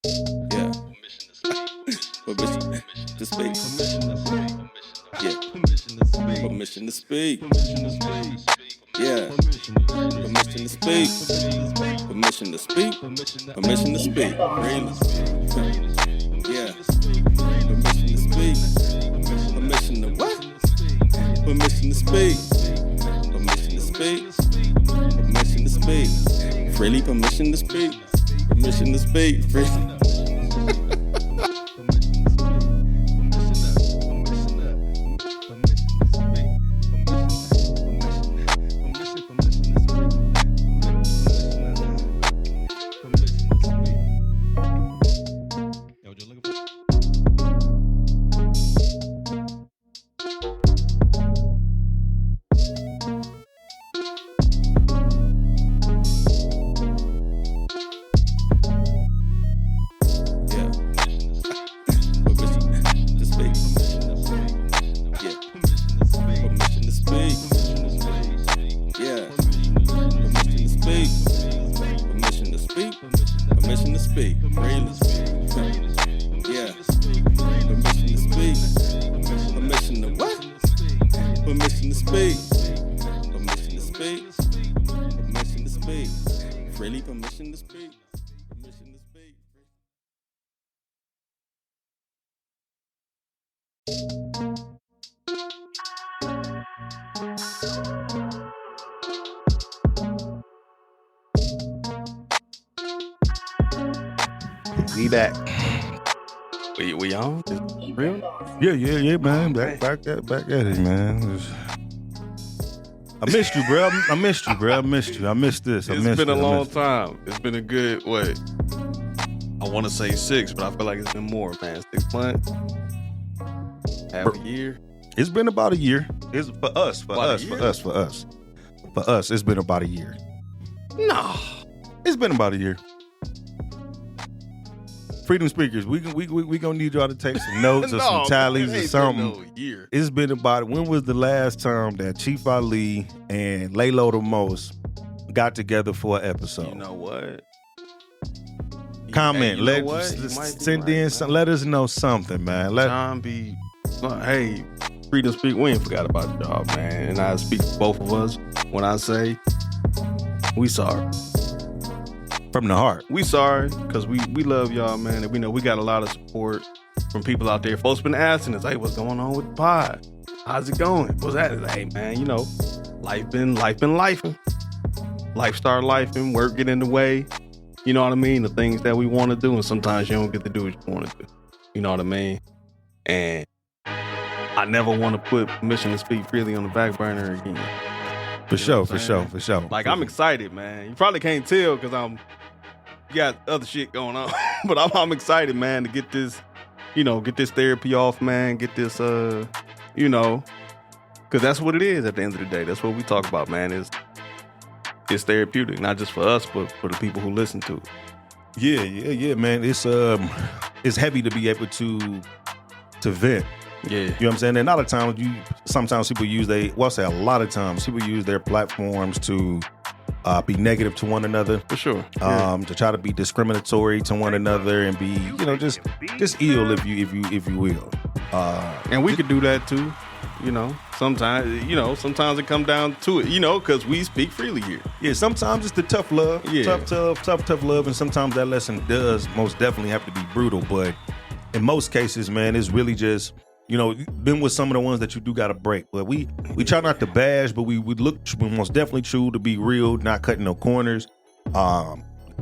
Yeah. Permission to speak. Yeah. Permission to speak. Yeah. Permission to speak. Permission to speak. Permission to speak. Really. Yeah. Permission to speak. Permission to what? Permission to speak. Permission to speak. Permission to speak. Freely permission to speak. Permission to speak. Freely. We back. We on? Real? Yeah, man. Back at it, man. I missed you, bro. I missed you. I missed this. It's been a long time. It's been a good, what? I want to say 6, but I feel like it's been more, man. 6 months? Half a year? It's been about a year. It's for us. For us, it's been about a year. No. It's been about a year. Freedom Speakers, we gonna need y'all to take some notes or some tallies or something. No year. It's been about, when was the last time that Chief Ali and Laylo the Most got together for an episode? You know what? Comment. Send in some. Let us know something, man. Hey, Freedom Speak. We ain't forgot about y'all, man. And I speak for both of us when I say we sorry. From the heart. We sorry, because we love y'all, man. And we know we got a lot of support from people out there. Folks been asking us, hey, what's going on with the pod? How's it going? What's that? Hey, man, life been lifing. Life start lifing, work get in the way. You know what I mean? The things that we want to do, and sometimes you don't get to do what you want to do. You know what I mean? And I never want to put permission to speak freely on the back burner again. For sure. Like, I'm excited, man. You probably can't tell because got other shit going on. But I'm excited, man, to get this, get this therapy off, man. Get this, because that's what it is at the end of the day. That's what we talk about, man. It's therapeutic, not just for us, but for the people who listen to it. Yeah, man. It's heavy to be able to vent. Yeah. You know what I'm saying? And a lot of times sometimes people use a lot of times people use their platforms to be negative to one another. For sure. To try to be discriminatory to one another and be, just ill if you will. And we could do that too. Sometimes it comes down to it, because we speak freely here. Yeah, sometimes it's the tough love. Yeah. Tough love, and sometimes that lesson does most definitely have to be brutal, but in most cases, man, it's really just, been with some of the ones that you do got to break. But we try not to bash, but we most definitely true to be real, not cutting no corners,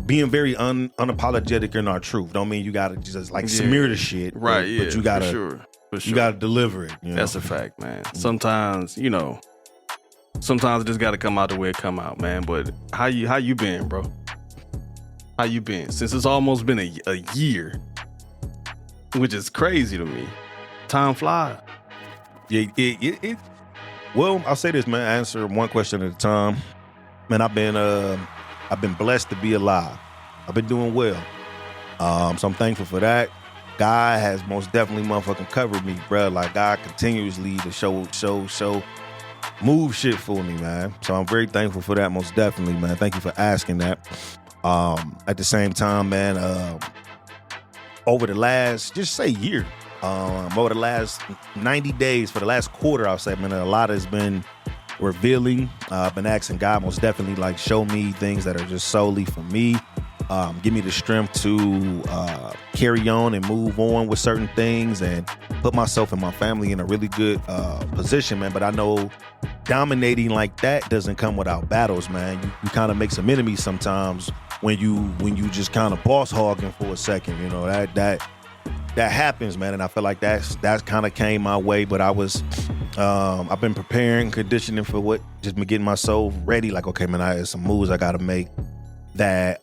being very unapologetic in our truth. Don't mean you got to just smear the shit. Right, yeah, but you got to, for sure. You got to deliver it. That's a fact, man. Sometimes, sometimes it just got to come out the way it come out, man. But how you been, bro? How you been? Since it's almost been a year, which is crazy to me. Time flies. Yeah, well, I'll say this, man. Answer one question at a time. Man, I've been blessed to be alive. I've been doing well. So I'm thankful for that. God has most definitely motherfucking covered me, bro. Like, God continuously to show move shit for me, man. So I'm very thankful for that, most definitely, man. Thank you for asking that. At the same time, man, over the last, just say year, over the last 90 days, for the last quarter, I'll say, man, a lot has been revealing. I've been asking God most definitely, like, show me things that are just solely for me. Give me the strength to carry on and move on with certain things and put myself and my family in a really good position, man. But I know dominating like that doesn't come without battles, man. You kind of make some enemies sometimes when you just kind of boss hogging for a second. You know, that happens, man. And I feel like that kind of came my way. But I've been preparing, conditioning for what, just been getting myself ready. Like, okay, man, there's some moves I got to make that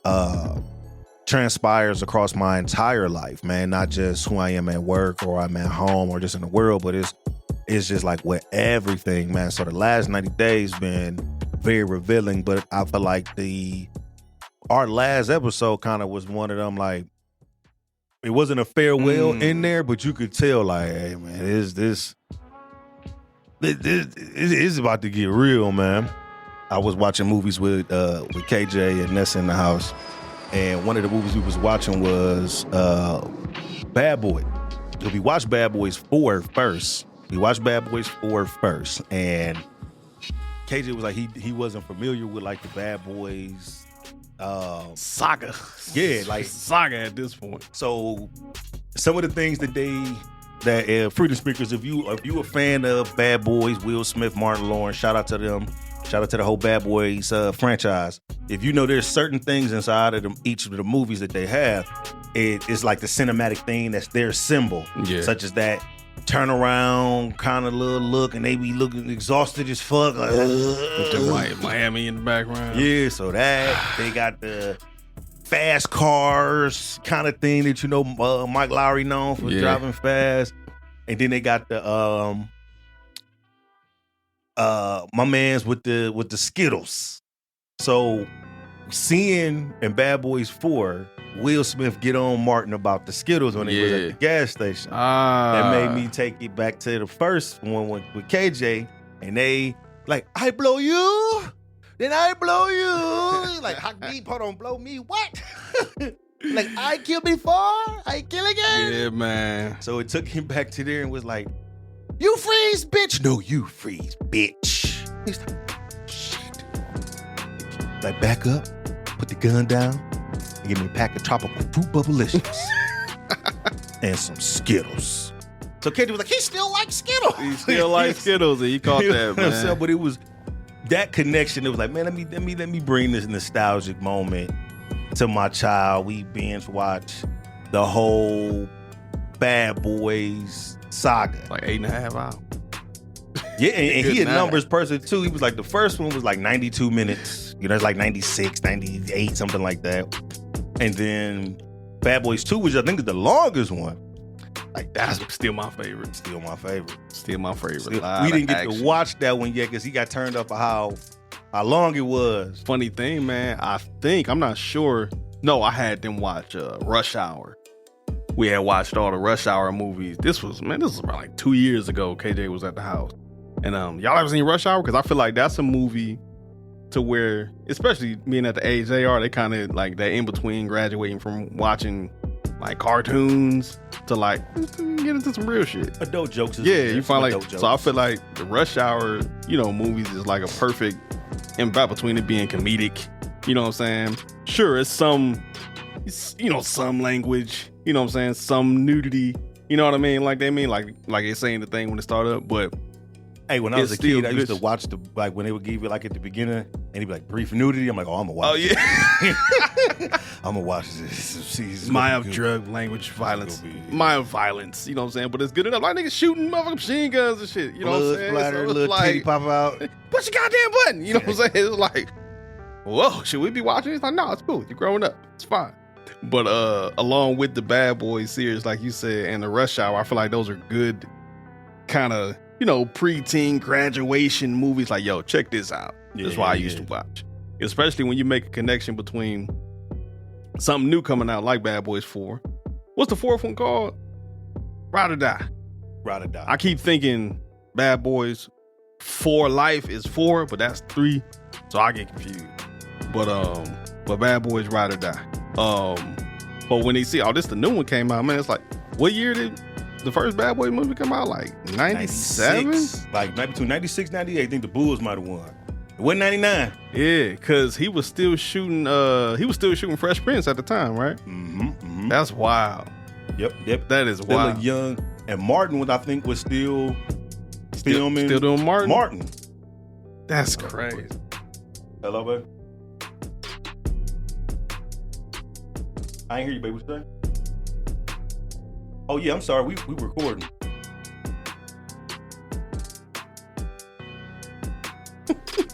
transpires across my entire life, man. Not just who I am at work or I'm at home or just in the world, but it's just like with everything, man. So the last 90 days been very revealing, but I feel like our last episode kind of was one of them, like, it wasn't a farewell in there, but you could tell, like, hey, man, this is about to get real, man. I was watching movies with KJ and Nessa in the house, and one of the movies we was watching was Bad Boy. So we watched Bad Boys 4 first. And KJ was like, he wasn't familiar with, like, the Bad Boys saga. Yeah, like saga at this point. So some of the things that Freedom Speakers, if you a fan of Bad Boys, Will Smith, Martin Lawrence, shout out to them. Shout out to the whole Bad Boys franchise. If you know there's certain things inside of each of the movies that they have, it's like the cinematic thing that's their symbol. Yeah. Such as that turnaround kind of little look, and they be looking exhausted as fuck. Like, with the Miami in the background. Yeah, so that, they got the fast cars kind of thing that, you know, Mike Lowry known for driving fast. And then they got the my man's with the Skittles. So seeing in Bad Boys 4 Will Smith get on Martin about the Skittles when he was at the gas station, that made me take it back to the first one with KJ, and they like, I blow you, then I blow you. Like, how deep? Hold on, blow me? What? Like, I kill before, I kill again. Yeah, man. So it took him back to there and was like, you freeze, bitch. No, you freeze, bitch. He's like, shit. Like, back up, put the gun down, and give me a pack of tropical fruit bubblicious and some Skittles. So KJ was like, he still likes Skittles. He still likes Skittles, and he caught that, man. But it was that connection. It was like, man, let me bring this nostalgic moment to my child. We binge watch the whole Bad Boys saga. Like 8.5 hours. Yeah, and he a numbers person too. He was like, the first one was like 92 minutes. You know, it's like 96, 98, something like that. And then Bad Boys 2, which I think is the longest one. Like, that's still my favorite. Still my favorite. We didn't get to watch that one yet because he got turned up for how long it was. Funny thing, man, I'm not sure. No, I had them watch Rush Hour. We had watched all the Rush Hour movies. This was about like 2 years ago. KJ was at the house. And y'all ever seen Rush Hour? Because I feel like that's a movie to where, especially being at the age they are, they kind of like that in between graduating from watching like cartoons to like get into some real shit. Adult jokes. You find like, so I feel like the Rush Hour, movies is like a perfect imbalance between it being comedic, you know what I'm saying? Sure, it's some language, you know what I'm saying? Some nudity, you know what I mean? Like they mean like it's saying the thing when it started up, but hey, when I was a kid, I used to watch like when they would give you like at the beginning, and he'd be like brief nudity. I'm like, oh, I'm gonna watch. Oh yeah, I'm gonna watch this. Mild drug language violence, mild violence. You know what I'm saying? But it's good enough. Like niggas shooting motherfucking machine guns and shit. You know what I'm saying? Splatter, so little titty pop out. Push the goddamn button. You know what I'm saying? It's like, whoa, should we be watching? It's like, no, it's cool. You're growing up. It's fine. But along with the Bad Boys series, like you said, and the Rush Hour, I feel like those are good kind of, preteen graduation movies. Like, yo, check this out. That's why I used to watch. Especially when you make a connection between something new coming out like Bad Boys 4. What's the fourth one called? Ride or Die. Ride or Die. I keep thinking Bad Boys 4 Life is 4, but that's 3. So I get confused. But Bad Boys Ride or Die. But when they see, this the new one came out, man, it's like, what year did the first Bad Boy movie come out? Like 97? Like between 96 98, I think the Bulls might have won. It wasn't 99. Yeah, because he was still shooting Fresh Prince at the time, right? Mm-hmm. That's wild. Yep. That is still wild. Still young. And Martin, I think, was still filming. Still doing Martin. That's Hello, crazy. Hello, baby. I ain't hear you, baby. What you say? Oh yeah, I'm sorry. We recording.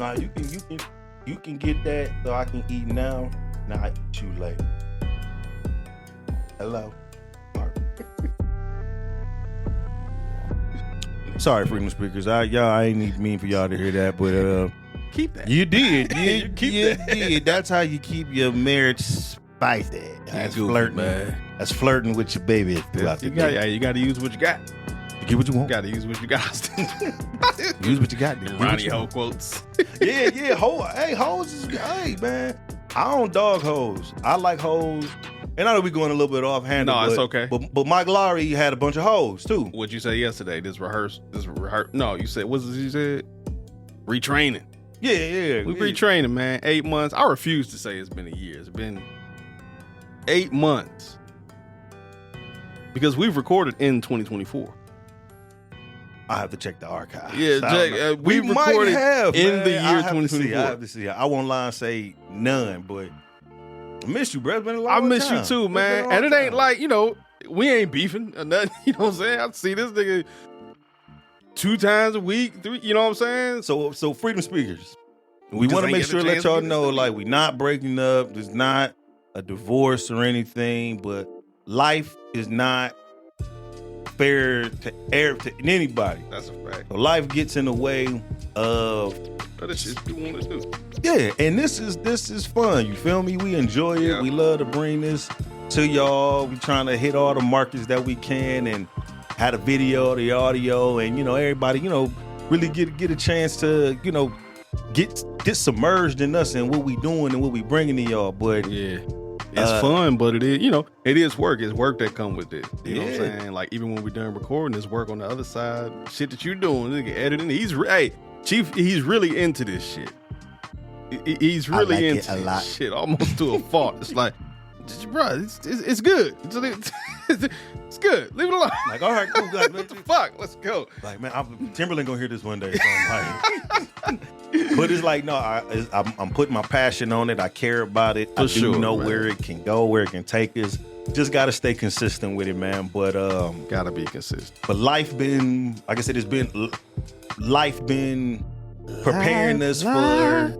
Nah, you can get that so I can eat now. Nah, I eat you later. Hello. Sorry, freedom speakers. I ain't mean for y'all to hear that, but keep that. You did. You that. did. That's how you keep your marriage spicy. That's flirting, man. That's flirting with your baby throughout the day. You got to use what you got. You get what you want. You got to use what you got. Use what you got. Dude. Ronnie Ho quotes. Yeah. Hey, hoes is hey, man. I don't dog hoes. I like hoes. And I know we going a little bit offhanded. No, it's okay. But Mike Lowry had a bunch of hoes too. What'd you say yesterday? This rehearse. No, you said what's this? You said retraining. Yeah. We retraining, man. 8 months. I refuse to say it's been a year. It's been 8 months because we've recorded in 2024. I have to check the archive. Yeah, Jack, we recorded in the year 2024. I have to see. I won't lie and say none, but I miss you, bro. It's been a long time. I miss you too, man. And it ain't like, we ain't beefing or nothing. You know what I'm saying? I see this nigga 2 times a week, 3, you know what I'm saying? So freedom speakers, we want to make sure to let y'all know, like, we not breaking up. There's not a divorce or anything, but life is not fair to anybody. That's a fact. So life gets in the way of the shit you want to do. Yeah, and this is fun. You feel me? We enjoy it. Yeah. We love to bring this to y'all. We trying to hit all the markets that we can and have the video, the audio, and everybody, really get a chance to, get submerged in us and what we doing and what we bringing to y'all. But yeah. It's fun, but it is, it is work. It's work that come with it. You know what I'm saying? Like, even when we're done recording, it's work on the other side. Shit that you're doing, editing. Chief, he's really into this shit. He's really into it a lot. Shit, almost to a fault. It's like, bro, it's good. It's good. Leave it alone. Like, all right, cool. Like, what the fuck? Let's go. Like, man, Timberland gonna hear this one day. So I'm like, but it's like, no, I'm putting my passion on it. I care about it. I do know where it can go, where it can take us. Just gotta stay consistent with it, man. But gotta be consistent. But life been, like I said, life been preparing us for.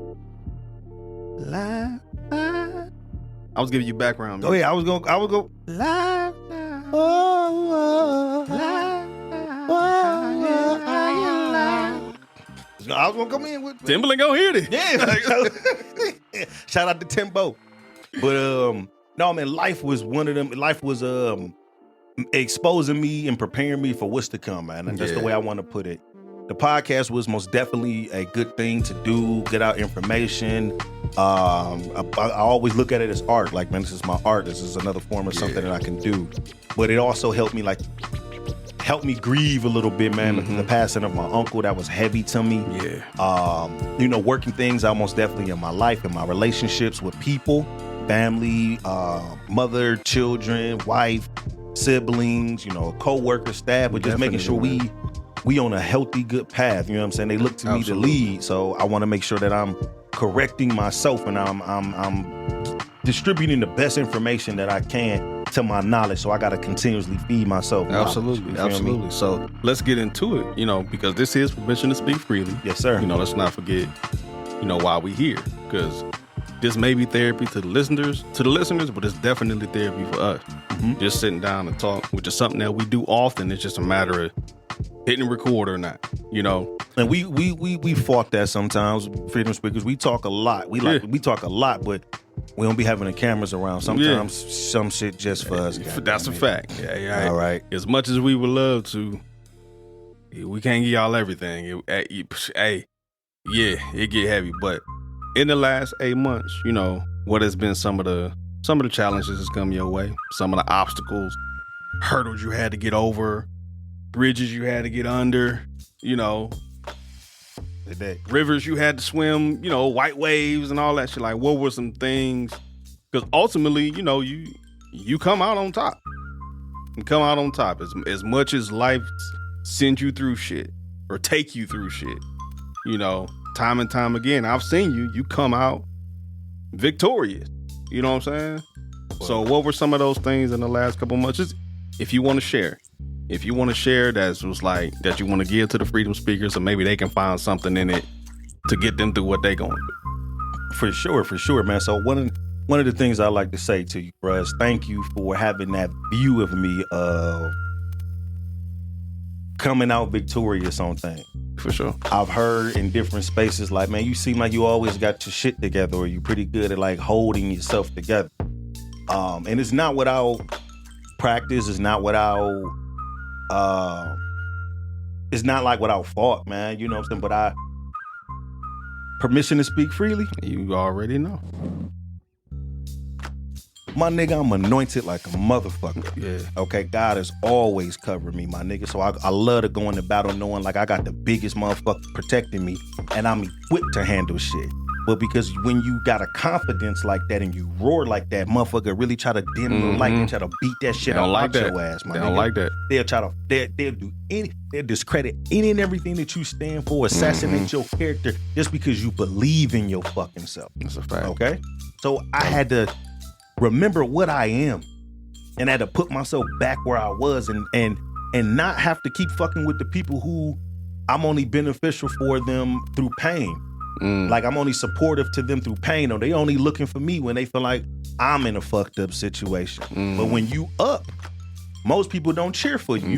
I was giving you background. Oh yeah, I was go. I was gonna come in with Timberland gonna hear this. Yeah. Shout out to Timbo. But no, man, life was one of them. Life was exposing me and preparing me for what's to come, man. And that's the way I want to put it. The podcast was most definitely a good thing to do, get out information. I always look at it as art. Like, man, this is my art. This is another form of something that I can do. But it also helped me grieve a little bit, man. The passing of my uncle, that was heavy to me. Yeah. Working things out most definitely in my life, in my relationships with people, family, mother, children, wife, siblings, co-workers, staff, but just making sure we on a healthy, good path. You know what I'm saying? They look to me to lead. So I want to make sure that I'm correcting myself and I'm distributing the best information that I can to my knowledge. So I got to continuously feed myself. Absolutely. So let's get into it, because this is permission to speak freely. Yes, sir. Let's not forget, why we here, because this may be therapy to the listeners, but it's definitely therapy for us. Just sitting down and talk, which is something that we do often. It's just a matter of hitting record or not, And we fought that sometimes. Freedom speakers, we talk a lot. We talk a lot, but we don't be having the cameras around. Sometimes some shit just for us. That's a fact. Yeah. All right. As much as we would love to, we can't give y'all everything. It get heavy. But in the last 8 months, what has been some of some of the challenges that's come your way, some of the obstacles, hurdles you had to get over, bridges you had to get under, rivers you had to swim, white waves and all that shit. Like, what were some things? Because ultimately, you come out on top. You come out on top as much as life sends you through shit or take you through shit. Time and time again, I've seen you come out victorious. You know what I'm saying? So what were some of those things in the last couple months? Just, if you want to share. If you want to share that you want to give to the freedom speakers, so maybe they can find something in it to get them through what they going through. For sure, man. So one of the things I like to say to you, bro, is thank you for having that view of me of coming out victorious on things. For sure. I've heard in different spaces, like, man, you seem like you always got your shit together, or you pretty good at like holding yourself together. And it's not without practice. It's not without. It's not like without fault, man. You know what I'm saying? But permission to speak freely. You already know. My nigga, I'm anointed like a motherfucker. Yeah. Okay, God has always covered me, my nigga. So I love to go into battle knowing like I got the biggest motherfucker protecting me, and I'm equipped to handle shit. But because when you got a confidence like that and you roar like that, motherfucker really try to dim the light and try to beat that shit out your ass, my nigga. They don't like that. They'll do they'll discredit any and everything that you stand for, assassinate your character just because you believe in your fucking self. That's a fact. Okay? So I had to remember what I am, and I had to put myself back where I was and not have to keep fucking with the people who I'm only beneficial for them through pain. Like I'm only supportive to them through pain, or they only looking for me when they feel like I'm in a fucked up situation. But when you up, most people don't cheer for you.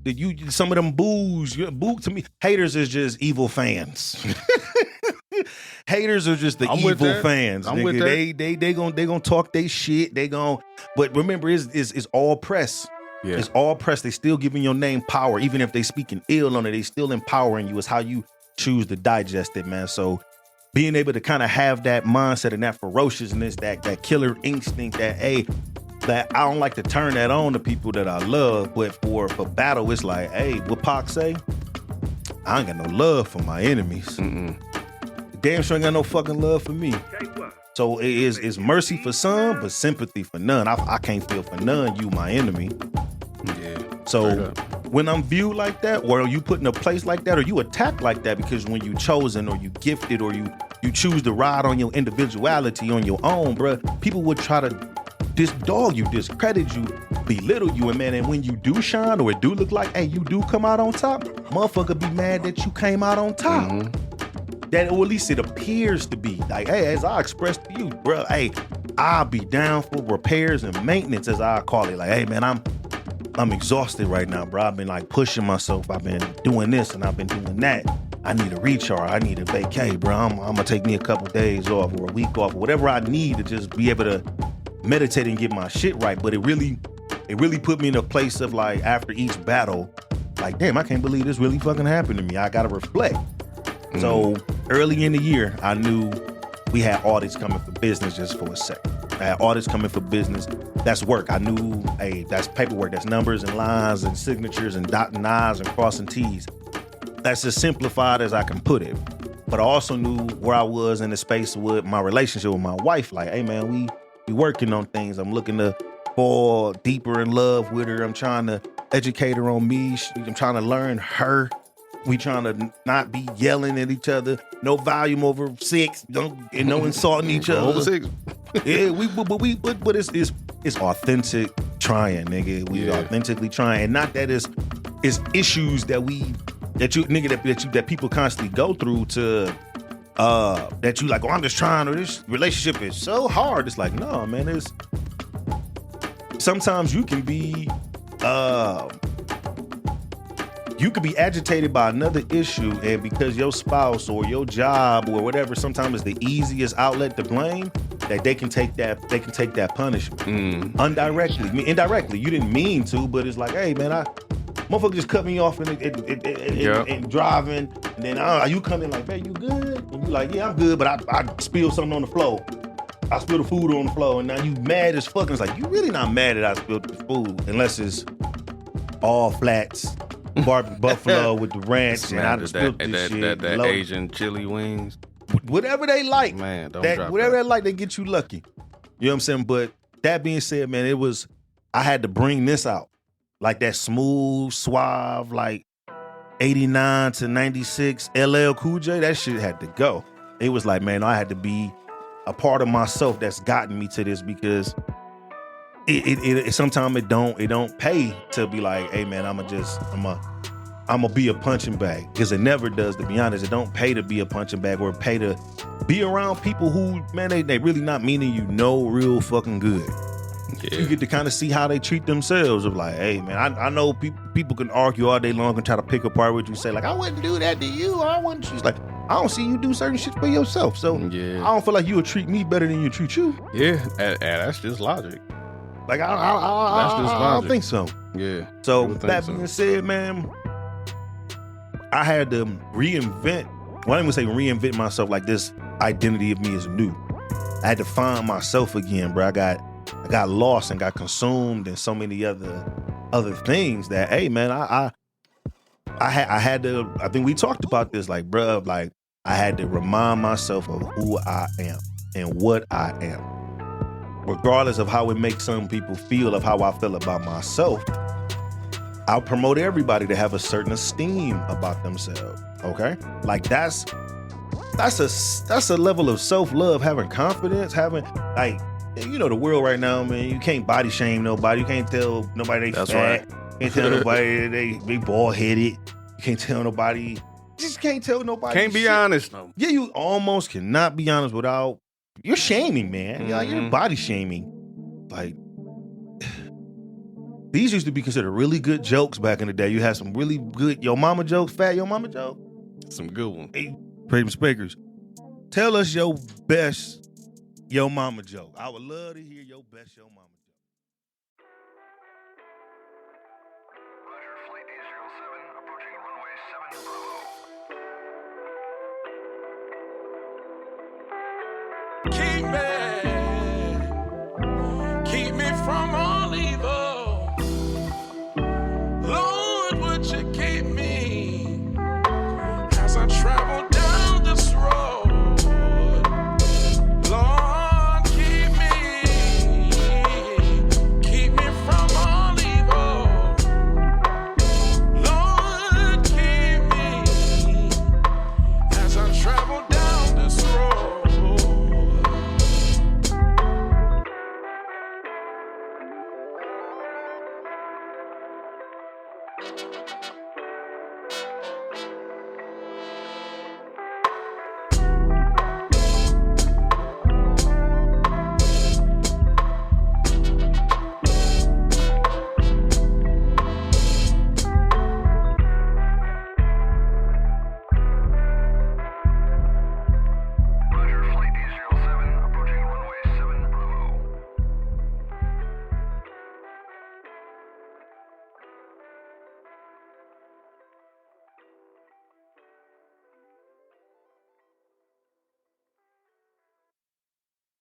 You get some of them boos. Boo to me. Haters is just evil fans. Haters are just the evil fans. I'm with that. They gonna talk they shit. But remember, it's all press. Yeah. It's all press. They still giving your name power, even if they speaking ill on it. They still empowering you. It's how you choose to digest it, man. So being able to kind of have that mindset and that ferociousness, that killer instinct, that I don't like to turn that on to people that I love, but for battle, it's like, hey, what Pac say? I ain't got no love for my enemies. Damn sure ain't got no fucking love for me. So it's mercy for some, but sympathy for none. I can't feel for none, you my enemy. Yeah. So when I'm viewed like that, or you put in a place like that, or you attack like that, because when you chosen or you gifted or you choose to ride on your individuality on your own, bruh, people would try to dog you, discredit you, belittle you, and when you do shine or it do look like, hey, you do come out on top, motherfucker be mad that you came out on top. That, or at least it appears to be. Like, hey, as I expressed to you, bro, hey, I'll be down for repairs and maintenance, as I call it. Like, hey, man, I'm exhausted right now, bro. I've been like pushing myself. I've been doing this and I've been doing that. I need a recharge. I need a vacay, bro. I'm gonna take me a couple days off or a week off or whatever I need to just be able to meditate and get my shit right. But it really put me in a place of like, after each battle, like, damn, I can't believe this really fucking happened to me. I gotta reflect. So early in the year, I knew we had audits coming for business just for a second. I had audits coming for business. That's work. I knew, hey, that's paperwork. That's numbers and lines and signatures and dotting I's and crossing T's. That's as simplified as I can put it. But I also knew where I was in the space with my relationship with my wife. Like, hey, man, we working on things. I'm looking to fall deeper in love with her. I'm trying to educate her on me. I'm trying to learn her. We trying to not be yelling at each other. No volume over 6. No insulting each other. Over 6. Yeah, but it's authentic trying, nigga. We authentically trying, and not that it's issues that people constantly go through to that you like. Oh, I'm just trying, or this relationship is so hard. It's like, no, man. It's sometimes you can be agitated by another issue, and because your spouse or your job or whatever sometimes is the easiest outlet to blame, that they can take that punishment indirectly. You didn't mean to, but it's like, hey, man, motherfucker just cut me off and driving, and then you come in like, hey, you good? And you like, yeah, I'm good, but I spilled something on the floor. I spilled the food on the floor, and now you mad as fuck. And it's like, you really not mad that I spilled the food, unless it's all flats, barbecue buffalo with the ranch, and I spilled this shit. That Asian chili wings. Whatever they like. Man, whatever they like, they get you lucky. You know what I'm saying? But that being said, man, I had to bring this out. Like that smooth, suave, like 89 to 96 LL Cool J, that shit had to go. It was like, man, I had to be a part of myself that's gotten me to this, because it sometimes it don't pay to be like, hey man, I'm gonna be a punching bag, because it never does, to be honest. It don't pay to be a punching bag, or pay to be around people who, man, they really not meaning you no real fucking good. Yeah. You get to kind of see how they treat themselves. Of like, hey man, I know people can argue all day long and try to pick apart what you say. Like, I wouldn't do that to you. I wouldn't. She's like, I don't see you do certain shit for yourself. So yeah. I don't feel like you would treat me better than you treat you. Yeah, and that's just logic. Like I don't think so. Yeah. So that being said, man, I had to reinvent. Well, I didn't even say reinvent myself. Like, this identity of me is new. I had to find myself again, bro. I got lost and got consumed in so many other things that, hey man, I had to. I think we talked about this, like, bruh, like I had to remind myself of who I am and what I am, regardless of how it makes some people feel, of how I feel about myself. I'll promote everybody to have a certain esteem about themselves. Okay, like that's a level of self-love, having confidence, having, like, you know, the world right now, man, you can't body shame nobody. You can't tell nobody they fat. Right. You can't tell nobody they bald-headed. You can't tell nobody. You just can't tell nobody. Can't be honest, though. Yeah, you almost cannot be honest without. You're shaming, man. Mm-hmm. You're body shaming. Like, these used to be considered really good jokes back in the day. You had some really good yo mama jokes, fat yo mama joke. Some good ones. Hey, Freedom Speakers, tell us your best yo mama joke. I would love to hear your best yo mama joke. Roger, flight 807, approaching runway 7 Bravo. Keep me from all evil. Lord, would you keep me as I travel down this road? Lord, keep me from all evil. Lord, keep me as I travel down this road.